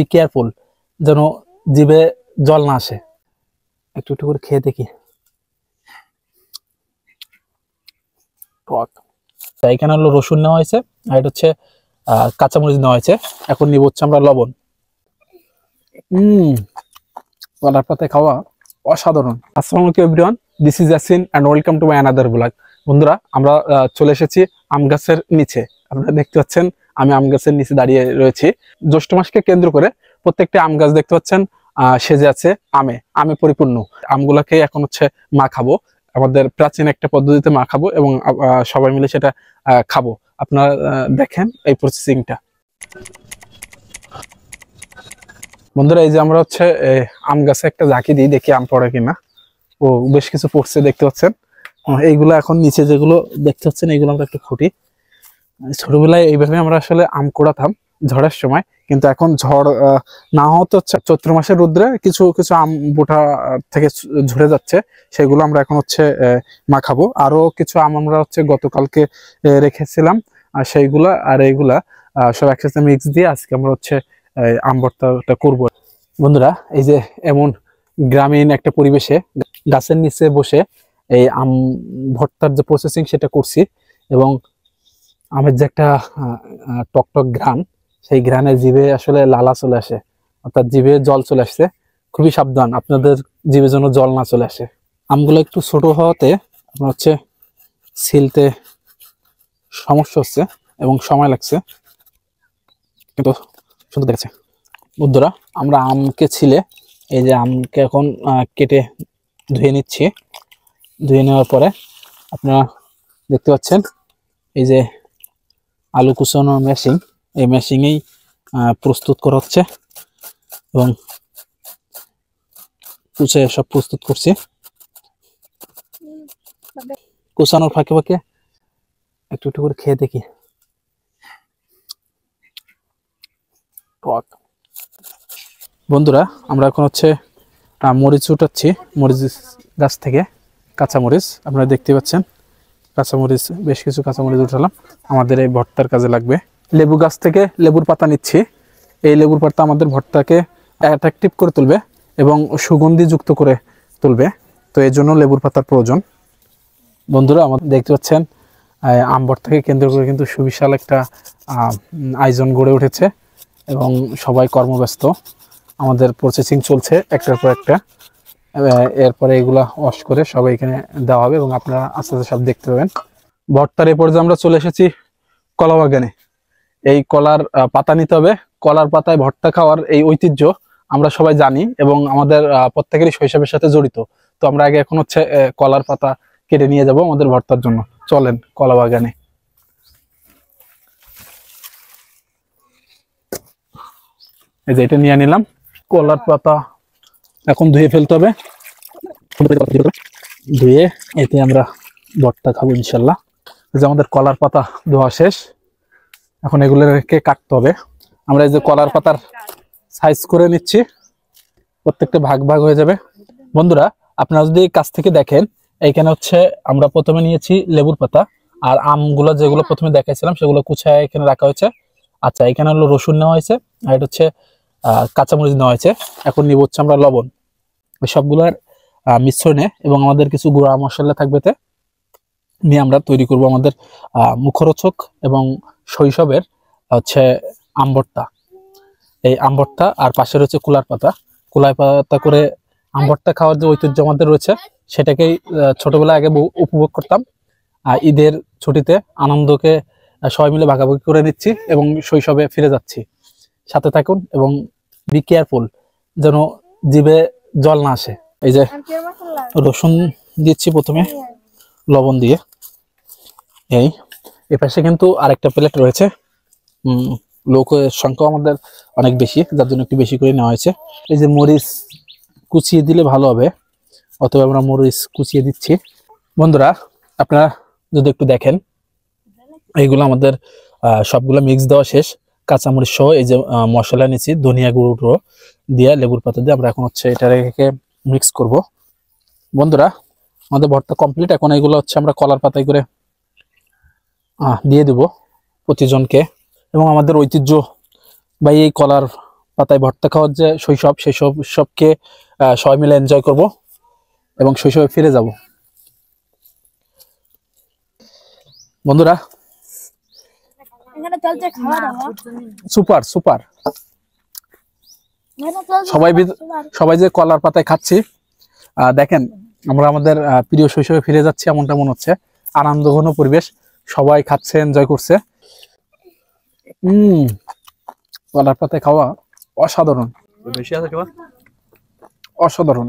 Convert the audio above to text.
Be careful, যেন জিভে জল না আসে। একটু একটু করে খেয়ে দেখি। এখানে হলো রসুন নেওয়া হয়েছে, আর এটা হচ্ছে কাঁচামরিচ নেওয়া হয়েছে। এখন নিব হচ্ছে আমরা লবণ। কলার পাতায় খাওয়া অসাধারণ। আসসালামু আলাইকুম everyone, this is Yasin and welcome to my another blog. বন্ধুরা, আমরা চলে এসেছি আম গাছের নিচে। আপনারা দেখতে পাচ্ছেন আমি আম গাছের নিচে দাঁড়িয়ে রয়েছি। জ্যৈষ্ঠ মাসকে কেন্দ্র করে প্রত্যেকটি আম গাছ দেখতে পাচ্ছেন সেজে আছে আমে পরিপূর্ণ। আমগুলাকে এখন হচ্ছে মা খাবো, আমাদের প্রাচীন একটা পদ্ধতিতে মা খাবো এবং সবাই মিলে সেটা খাবো। আপনারা দেখেন এই প্রসেসিংটা। বন্ধুরা, এই যে আমরা হচ্ছে আম গাছে একটা ঝাঁকি দিই, দেখি আম পড়ে কিনা। ও বেশ কিছু পড়ছে দেখতে পাচ্ছেন। এইগুলো এখন নিচে যেগুলো দেখতে পাচ্ছেন এইগুলো আমরা একটু খুঁটি। ছোটবেলায় এইভাবে আমরা আসলে আম কুড়াতাম ঝড়ের সময়, কিন্তু এখন ঝড় না হতে হচ্ছে চৈত্র মাসের রৌদ্রে কিছু কিছু আম বোটা থেকে ঝরে যাচ্ছে, সেগুলো আমরা এখন হচ্ছে মাখাবো। আরো কিছু আম আমরা হচ্ছে গতকালকে রেখেছিলাম, আর সেইগুলা আর এইগুলা সব একসাথে মিক্স দিয়ে আজকে আমরা হচ্ছে আম ভর্তাটা করবো। বন্ধুরা, এই যে এমন গ্রামীণ একটা পরিবেশে গাছের নিচে বসে এই আম ভর্তার যে প্রসেসিং সেটা করছি, এবং আমের যে একটা টকটক ঘ্রাণ, সেই ঘ্রাণে জিভে আসলে লালা চলে আসে, অর্থাৎ জিভে জল চলে আসছে। খুবই সাবধান, আপনাদের জিভে যেন জল না চলে আসে। আমগুলো একটু ছোট হওয়াতে আপনার হচ্ছে ছিলতে সমস্যা হচ্ছে এবং সময় লাগছে, কিন্তু সুন্দর দেখছে। বন্ধুরা, আমরা আমকে ছিলে এই যে আমকে এখন কেটে ধুয়ে নিচ্ছি। ধুয়ে নেওয়ার পরে আপনারা দেখতে পাচ্ছেন এই যে আলু কুচানো মেশিন, এই মেশিনেই প্রস্তুত করা হচ্ছে এবং কুচে সব প্রস্তুত করছি। কুচানোর ফাঁকে ফাঁকে একটু একটু করে খেয়ে দেখি। বন্ধুরা, আমরা এখন হচ্ছে মরিচ উঠাচ্ছি মরিচ গাছ থেকে, কাঁচামরিচ আপনারা দেখতে পাচ্ছেন। কাঁচামরিচ, বেশ কিছু কাঁচামরিচ উঠালাম, আমাদের এই ভর্তার কাজে লাগবে। লেবু গাছ থেকে লেবুর পাতা নিচ্ছি। এই লেবুর পাতা আমাদের ভর্তাকে অ্যাট্রাকটিভ করে তুলবে এবং সুগন্ধি যুক্ত করে তুলবে, তো এই জন্য লেবুর পাতার প্রয়োজন। বন্ধুরা, আমাদের দেখতে পাচ্ছেন আম ভর্তাকে কেন্দ্র করে কিন্তু সুবিশাল একটা আয়োজন গড়ে উঠেছে এবং সবাই কর্মব্যস্ত। আমাদের প্রসেসিং চলছে একটার পর একটা। এরপরে এগুলা ওয়াশ করে সবাই এখানে দেওয়া হবে এবং আপনারা আস্তে আস্তে সব দেখতে পাবেন। ভর্তার এ পর্যায়ে আমরা চলে এসেছি কলা বাগানে। এই কলার পাতা নিতে হবে। কলার পাতায় ভর্তা খাওয়ার এই ঐতিহ্য আমরা সবাই জানি এবং আমাদের প্রত্যেকেরই শৈশবের সাথে জড়িত। তো আমরা আগে এখন হচ্ছে কলার পাতা কেটে নিয়ে যাব আমাদের ভর্তার জন্য। চলেন কলা বাগানে। এই যে এটা নিয়ে নিলাম। কলার পাতা এখন ধুয়ে ফেলতে হবে। ধুয়ে এতে আমরা ভর্তা খাবো ইনশাল্লাহ। এই যে আমাদের কলার পাতা ধোয়া শেষ, এখন এগুলোকে কাটতে হবে। আমরা এই যে কলার পাতার সাইজ করে নিচ্ছি, প্রত্যেকটা ভাগ ভাগ হয়ে যাবে। বন্ধুরা, আপনারা যদি কাছ থেকে দেখেন, এইখানে হচ্ছে আমরা প্রথমে নিয়েছি লেবুর পাতা, আর আমগুলো যেগুলো প্রথমে দেখাইছিলাম সেগুলো কুচায় এখানে রাখা হয়েছে। আচ্ছা, এখানে হলো রসুন নেওয়া হয়েছে, আর এটা হচ্ছে কাঁচামরিচ নেওয়া হয়েছে। এখন নিব হচ্ছে আমরা লবণ। সবগুলোর মিশ্রণে এবং আমাদের কিছু গুঁড়া মশলা থাকবে নিয়ে আমরা তৈরি করব আমাদের মুখরোচক এবং শৈশবের হচ্ছে আম ভর্তা। এই আম ভর্তা আর পাশের হচ্ছে কুলার পাতা করে আম ভর্তা খাওয়ার যে ঐতিহ্য আমাদের রয়েছে, সেটাকেই ছোটবেলায় আগে উপভোগ করতাম। ঈদের ছুটিতে আনন্দকে সবাই মিলে ভাগাভাগি করে নিচ্ছি এবং শৈশবে ফিরে যাচ্ছি। সাথে থাকুন এবং বি কেয়ারফুল, যেন জিভে জল না আসে। এই যে রসুন দিচ্ছি প্রথমে লবণ দিয়ে। এই পাশে কিন্তু আরেকটা প্লেট রয়েছে, লোকের সংখ্যা আমাদের অনেক বেশি, যার জন্য একটু বেশি করে নেওয়া হয়েছে। এই যে মরিচ কুচিয়ে দিলে ভালো হবে, অথবা আমরা মরিচ কুচিয়ে দিচ্ছি। বন্ধুরা, আপনারা যদি একটু দেখেন, এইগুলো আমাদের সবগুলো মিক্স দেওয়া শেষ। কাঁচামরিচ সহ এই যে মশলা নিচ্ছি, ধনিয়া গুঁড়ো দিয়ে লেবুর পাতা দিয়ে আমরা এখন হচ্ছে এটা রেখে মিক্স করব। বন্ধুরা, আমাদের ভর্তা কমপ্লিট। এখন এইগুলো হচ্ছে আমরা কলার পাতায় করে দিয়ে দেব প্রতিজনকে। এবং আমাদের ঐতিহ্য বা এই কলার পাতায় ভর্তা খাওয়ার যে শৈশব, সেই সবকে সবাই মিলে এনজয় করব এবং শৈশবে ফিরে যাব। বন্ধুরা এখানে চলছে খাওয়া দাওয়া। সুপার সুপার, এখানে চলছে সবাই সুপার। সবাই যে কলার পাতায় খাচ্ছি, দেখেন আমরা আমাদের প্রিয় শৈশবে ফিরে যাচ্ছি এমনটা মনে হচ্ছে। আনন্দঘন পরিবেশ, সবাই খাচ্ছে, এনজয় করছে। কলার পাতায় খাওয়া অসাধারণ, বেশি আছে অসাধারণ।